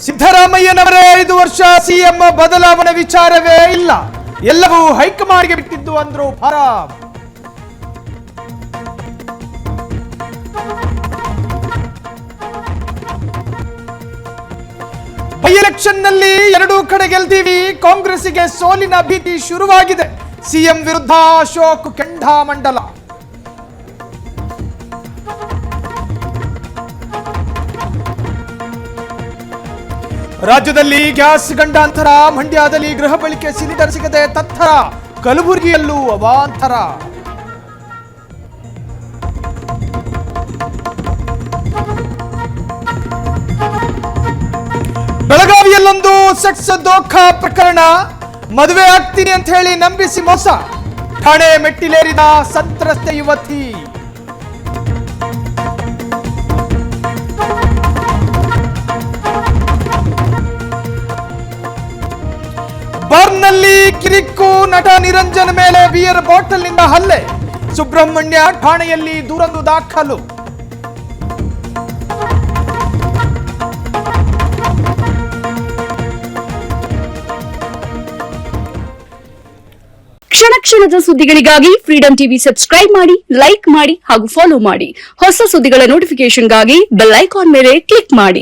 ಸಿದ್ದರಾಮಯ್ಯನವರೇ 5 ವರ್ಷ ಸಿಎಂ ಬದಲಾವಣೆ ವಿಚಾರವೇ ಇಲ್ಲ, ಎಲ್ಲವೂ ಹೈಕಮಾಂಡ್ಗೆ ಬಿಟ್ಟಿದ್ದು ಅಂದ್ರು ಫರಾಮ್. ಬೈ ಎಲೆಕ್ಷನ್ ನಲ್ಲಿ 2 ಕಡೆ ಗೆಲ್ತೀವಿ, ಕಾಂಗ್ರೆಸ್ಸಿಗೆ ಸೋಲಿನ ಭೀತಿ ಶುರುವಾಗಿದೆ, ಸಿಎಂ ವಿರುದ್ಧ ಅಶೋಕ್ ಕೆಂಡಾಮಂಡಲ. ರಾಜ್ಯದಲ್ಲಿ ಗ್ಯಾಸ್ ಗಂಡಾಂತರ, ಮಂಡ್ಯದಲ್ಲಿ ಗೃಹ ಬಳಕೆ ಸಿಲಿಂಡರ್ ಸಿಗದೆ ತತ್ತರ, ಕಲಬುರಗಿಯಲ್ಲೂ ಅವಾಂತರ. ಬೆಳಗಾವಿಯಲ್ಲೊಂದು ಸೆಕ್ಸ್ ದೋಖಾ ಪ್ರಕರಣ, ಮದುವೆ ಆಗ್ತೀನಿ ಅಂತ ಹೇಳಿ ನಂಬಿಸಿ ಮೋಸ, ಠಾಣೆ ಮೆಟ್ಟಿಲೇರಿದ ಸಂತ್ರಸ್ತೆ ಯುವತಿ. ಬಾರ್ನಲ್ಲಿ ಕಿರಿಕು, ನಟ ನಿರಂಜನ್ ಮೇಲೆ ಬಿಯರ್ ಬಾಟಲ್ ನಿಂದ ಹಲ್ಲೆ, ಸುಬ್ರಹ್ಮಣ್ಯ ಠಾಣೆಯಲ್ಲಿ ದೂರೊಂದು ದಾಖಲು. ಕ್ಷಣ ಕ್ಷಣದ ಸುದ್ದಿಗಳಿಗಾಗಿ ಫ್ರೀಡಂ ಟಿವಿ ಸಬ್ಸ್ಕ್ರೈಬ್ ಮಾಡಿ, ಲೈಕ್ ಮಾಡಿ ಹಾಗೂ ಫಾಲೋ ಮಾಡಿ. ಹೊಸ ಸುದ್ದಿಗಳ ನೋಟಿಫಿಕೇಶನ್ಗಾಗಿ ಬೆಲ್ ಐಕಾನ್ ಮೇಲೆ ಕ್ಲಿಕ್ ಮಾಡಿ.